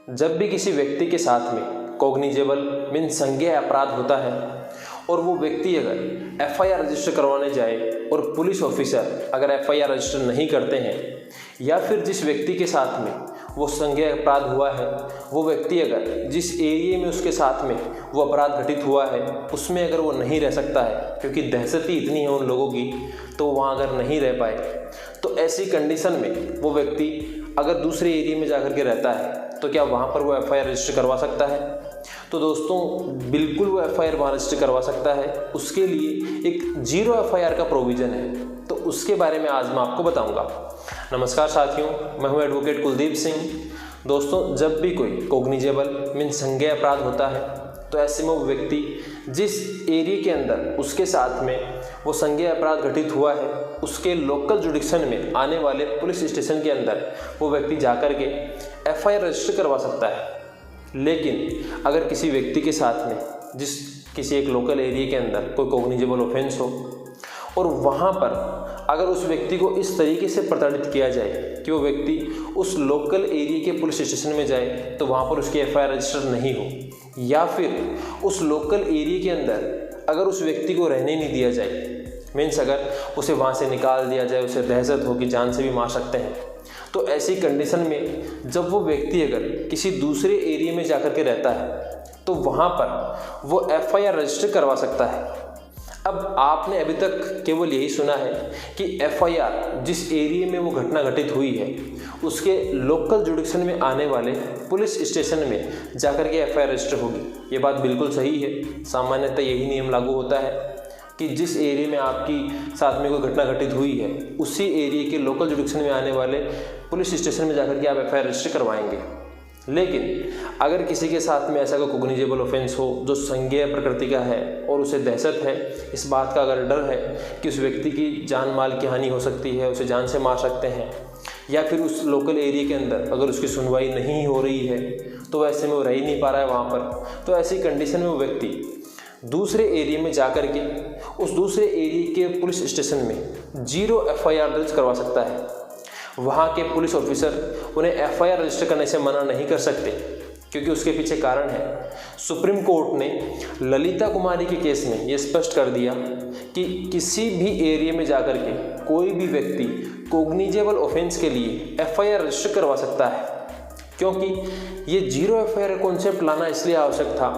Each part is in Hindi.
जब भी किसी व्यक्ति के साथ में कॉग्निजेबल मीन संज्ञेय अपराध होता है और वो व्यक्ति अगर एफआईआर रजिस्टर करवाने जाए और पुलिस ऑफिसर अगर एफआईआर रजिस्टर नहीं करते हैं, या फिर जिस व्यक्ति के साथ में वो संज्ञेय अपराध हुआ है वो व्यक्ति अगर जिस एरिया में उसके साथ में वो अपराध घटित हुआ है उसमें अगर वो नहीं रह सकता है, क्योंकि दहशत ही इतनी है उन लोगों की, तो वहाँ अगर नहीं रह पाए तो ऐसी कंडीशन में वो व्यक्ति अगर दूसरे एरिया में जाकर के रहता है तो क्या वहाँ पर वो एफआईआर रजिस्टर करवा सकता है? तो दोस्तों बिल्कुल वो एफआईआर वहाँ रजिस्टर करवा सकता है। उसके लिए एक 0 एफआईआर का प्रोविज़न है, तो उसके बारे में आज मैं आपको बताऊंगा। नमस्कार साथियों, मैं हूं एडवोकेट कुलदीप सिंह। दोस्तों जब भी कोई कॉग्निजेबल मीन संज्ञेय अपराध होता है तो ऐसे में वो व्यक्ति जिस एरिया के अंदर उसके साथ में वो संज्ञेय अपराध घटित हुआ है उसके लोकल जुडिक्शन में आने वाले पुलिस स्टेशन के अंदर वो व्यक्ति जाकर के एफआईआर रजिस्टर करवा सकता है। लेकिन अगर किसी व्यक्ति के साथ में जिस किसी एक लोकल एरिया के अंदर कोई कॉग्निजेबल ऑफेंस हो और वहाँ पर अगर उस व्यक्ति को इस तरीके से प्रताड़ित किया जाए कि वो व्यक्ति उस लोकल एरिया के पुलिस स्टेशन में जाए तो वहाँ पर उसकी एफआईआर रजिस्टर नहीं हो, या फिर उस लोकल एरिया के अंदर अगर उस व्यक्ति को रहने नहीं दिया जाए, मीन्स अगर उसे वहाँ से निकाल दिया जाए, उसे दहशत हो कि जान से भी मार सकते हैं, तो ऐसी कंडीशन में जब वो व्यक्ति अगर किसी दूसरे एरिया में जाकर के रहता है तो वहाँ पर वो एफआईआर रजिस्टर करवा सकता है। अब आपने अभी तक केवल यही सुना है कि एफआईआर जिस एरिया में वो घटना घटित हुई है उसके लोकल जुडिक्शन में आने वाले पुलिस स्टेशन में जाकर के एफआईआर रजिस्टर होगी। ये बात बिल्कुल सही है, सामान्यतः यही नियम लागू होता है कि जिस एरिया में आपकी साथ में कोई घटना घटित हुई है उसी एरिया के लोकल जुडिक्शन में आने वाले पुलिस स्टेशन में जाकर के आप एफआईआर रजिस्टर करवाएंगे। लेकिन अगर किसी के साथ में ऐसा कोई कॉग्निजेबल ऑफेंस हो जो संज्ञेय प्रकृति का है और उसे दहशत है, इस बात का अगर डर है कि उस व्यक्ति की जान माल की हानि हो सकती है, उसे जान से मार सकते हैं, या फिर उस लोकल एरिया के अंदर अगर उसकी सुनवाई नहीं हो रही है तो वैसे में वो रह ही नहीं पा रहा है वहाँ पर, तो ऐसी कंडीशन में वो व्यक्ति दूसरे एरिया में जाकर के उस दूसरे एरिया के पुलिस स्टेशन में 0 एफआईआर दर्ज करवा सकता है। वहाँ के पुलिस ऑफिसर उन्हें एफआईआर रजिस्टर करने से मना नहीं कर सकते, क्योंकि उसके पीछे कारण है। सुप्रीम कोर्ट ने ललिता कुमारी के केस में ये स्पष्ट कर दिया कि किसी भी एरिया में जाकर के कोई भी व्यक्ति कॉग्निजेबल ऑफेंस के लिए एफआईआर रजिस्टर करवा सकता है। क्योंकि ये 0 एफआईआर कॉन्सेप्ट लाना इसलिए आवश्यक था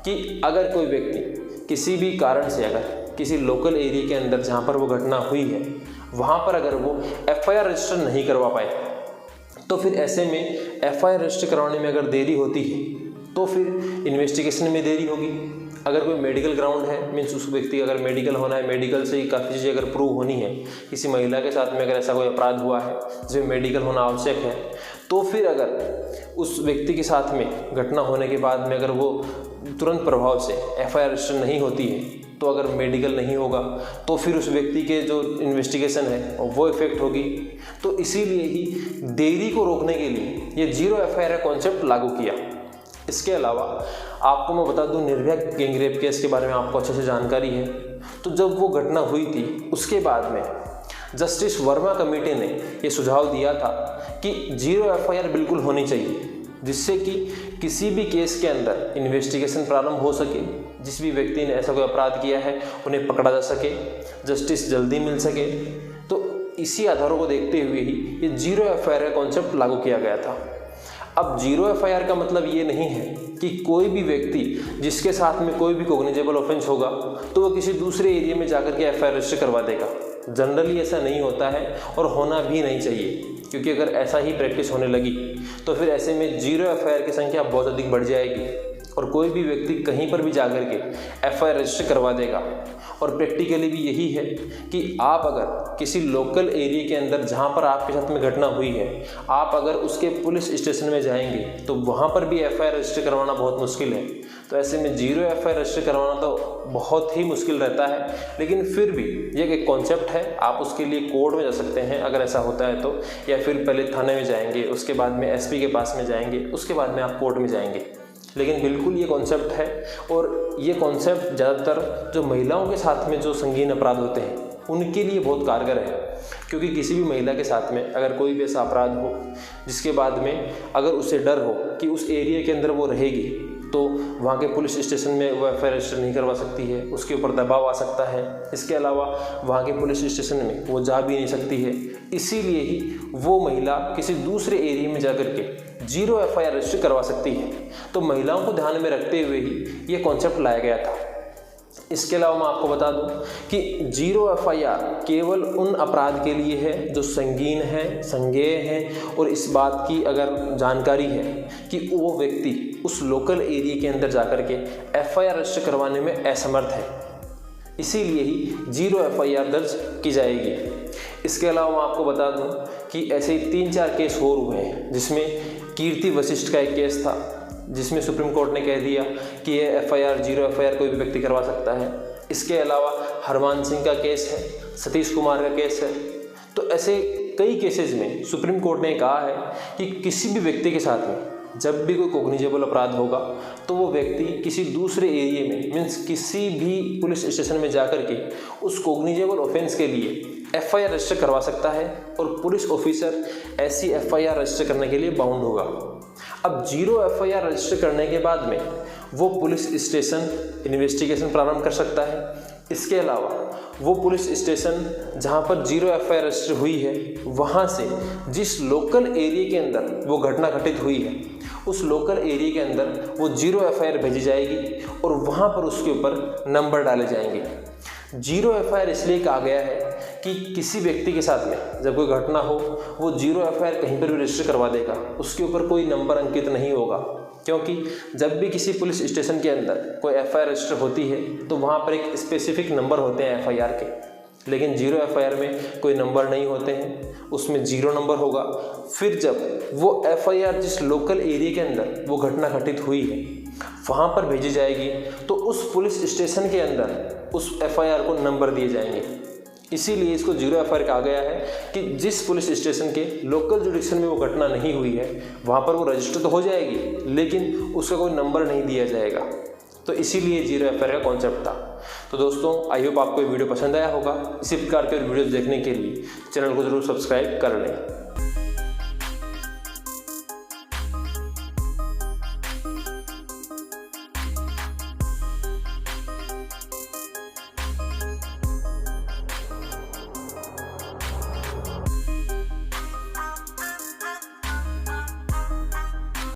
कि अगर कोई व्यक्ति किसी भी कारण से अगर किसी लोकल एरिया के अंदर जहाँ पर वो घटना हुई है वहाँ पर अगर वो एफआईआर रजिस्टर नहीं करवा पाए तो फिर ऐसे में एफआईआर रजिस्टर करवाने में अगर देरी होती है तो फिर इन्वेस्टिगेशन में देरी होगी। अगर कोई मेडिकल ग्राउंड है, मीन्स उस व्यक्ति का अगर मेडिकल होना है, मेडिकल से ही काफ़ी चीज़ें अगर प्रूव होनी है, किसी महिला के साथ में अगर ऐसा कोई अपराध हुआ है जिसमें मेडिकल होना आवश्यक है, तो फिर अगर उस व्यक्ति के साथ में घटना होने के बाद में अगर वो तुरंत प्रभाव से एफआईआर रजिस्टर नहीं होती है तो अगर मेडिकल नहीं होगा तो फिर उस व्यक्ति के जो इन्वेस्टिगेशन है वो इफेक्ट होगी। तो इसीलिए ही देरी को रोकने के लिए ये 0 एफआईआर का कॉन्सेप्ट लागू किया। इसके अलावा आपको मैं बता दूं, निर्भया गैंगरेप केस के बारे में आपको अच्छे से जानकारी है। तो जब वो घटना हुई थी उसके बाद में जस्टिस वर्मा कमेटी ने ये सुझाव दिया था कि 0 एफआईआर बिल्कुल होनी चाहिए, जिससे कि किसी भी केस के अंदर इन्वेस्टिगेशन प्रारंभ हो सके, जिस भी व्यक्ति ने ऐसा कोई अपराध किया है उन्हें पकड़ा जा सके, जस्टिस जल्दी मिल सके। तो इसी आधारों को देखते हुए ही ये 0 एफआईआर का कॉन्सेप्ट लागू किया गया था। अब 0 एफआईआर का मतलब ये नहीं है कि कोई भी व्यक्ति जिसके साथ में कोई भी कॉग्निजेबल ऑफेंस होगा तो वो किसी दूसरे एरिया में जाकर के एफआईआर रजिस्टर करवा देगा। जनरली ऐसा नहीं होता है और होना भी नहीं चाहिए, क्योंकि अगर ऐसा ही प्रैक्टिस होने लगी तो फिर ऐसे में 0 एफआईआर की संख्या बहुत अधिक बढ़ जाएगी और कोई भी व्यक्ति कहीं पर भी जाकर के एफआईआर रजिस्टर करवा देगा। और प्रैक्टिकली भी यही है कि आप अगर किसी लोकल एरिया के अंदर जहाँ पर आपके साथ में घटना हुई है, आप अगर उसके पुलिस स्टेशन में जाएंगे तो वहाँ पर भी एफआईआर रजिस्टर करवाना बहुत मुश्किल है। तो ऐसे में 0 एफआईआर रजिस्टर करवाना तो बहुत ही मुश्किल रहता है, लेकिन फिर भी ये एक कॉन्सेप्ट है। आप उसके लिए कोर्ट में जा सकते हैं अगर ऐसा होता है तो, या फिर पहले थाने में जाएंगे, उसके बाद में एसपी के पास में जाएंगे, उसके बाद में आप कोर्ट में जाएंगे। लेकिन बिल्कुल ये कॉन्सेप्ट है, और ये कॉन्सेप्ट ज़्यादातर जो महिलाओं के साथ में जो संगीन अपराध होते हैं उनके लिए बहुत कारगर है। क्योंकि किसी भी महिला के साथ में अगर कोई भी ऐसा अपराध हो जिसके बाद में अगर उसे डर हो कि उस एरिया के अंदर वो रहेगी तो वहाँ के पुलिस स्टेशन में वो एफ आई आर रजिस्टर नहीं करवा सकती है, उसके ऊपर दबाव आ सकता है। इसके अलावा वहाँ के पुलिस स्टेशन में वो जा भी नहीं सकती है। इसीलिए ही वो महिला किसी दूसरे एरिया में जाकर के 0 FIR रजिस्टर करवा सकती है। तो महिलाओं को ध्यान में रखते हुए ही ये कॉन्सेप्ट लाया गया था। इसके अलावा मैं आपको बता दूं कि 0 FIR केवल उन अपराध के लिए है जो संगीन है, संज्ञेय है और इस बात की अगर जानकारी है कि वो व्यक्ति उस लोकल एरिया के अंदर जाकर के FIR रजिस्टर करवाने में असमर्थ है, इसीलिए ही 0 FIR दर्ज की जाएगी। इसके अलावा मैं आपको बता दूं कि ऐसे ही 3-4 केस और हुए हैं, जिसमें कीर्ति वशिष्ठ का एक केस था जिसमें सुप्रीम कोर्ट ने कह दिया कि ये FIR 0 FIR कोई भी व्यक्ति करवा सकता है। इसके अलावा हरमान सिंह का केस है, सतीश कुमार का केस है। तो ऐसे कई केसेस में सुप्रीम कोर्ट ने कहा है कि किसी भी व्यक्ति के साथ में जब भी कोई कॉग्निजेबल अपराध होगा तो वो व्यक्ति किसी दूसरे एरिया में मीन्स किसी भी पुलिस स्टेशन में जाकर के उस कॉग्निजेबल ऑफेंस के लिए FIR रजिस्टर करवा सकता है और पुलिस ऑफिसर ऐसी FIR रजिस्टर करने के लिए बाउंड होगा। अब 0 FIR रजिस्टर करने के बाद में वो पुलिस स्टेशन इन्वेस्टिगेशन प्रारंभ कर सकता है। इसके अलावा वो पुलिस स्टेशन जहाँ पर 0 FIR रजिस्टर हुई है वहाँ से जिस लोकल एरिया के अंदर वो घटना घटित हुई है उस लोकल एरिया के अंदर वो 0 FIR भेजी जाएगी और वहाँ पर उसके ऊपर नंबर डाले जाएंगे। 0 FIR इसलिए कहा गया है कि किसी व्यक्ति के साथ में जब कोई घटना हो वो 0 FIR कहीं पर भी रजिस्टर करवा देगा, उसके ऊपर कोई नंबर अंकित नहीं होगा। क्योंकि जब भी किसी पुलिस स्टेशन के अंदर कोई FIR रजिस्टर होती है तो वहाँ पर एक स्पेसिफिक नंबर होते हैं FIR के, लेकिन 0 FIR में कोई नंबर नहीं होते हैं, उसमें 0 नंबर होगा। फिर जब वो FIR जिस लोकल एरिया के अंदर वो घटना घटित हुई है वहाँ पर भेजी जाएगी तो उस पुलिस स्टेशन के अंदर उस FIR को नंबर दिए जाएंगे। इसीलिए इसको 0 FIR कहा गया है कि जिस पुलिस स्टेशन के लोकल जुडिक्शन में वो घटना नहीं हुई है वहाँ पर वो रजिस्टर तो हो जाएगी लेकिन उसका कोई नंबर नहीं दिया जाएगा। तो इसीलिए 0 FIR का कॉन्सेप्ट था। तो दोस्तों आई होप आपको ये वीडियो पसंद आया होगा। इसी प्रकार के वीडियोज़ देखने के लिए चैनल को ज़रूर सब्सक्राइब कर लें।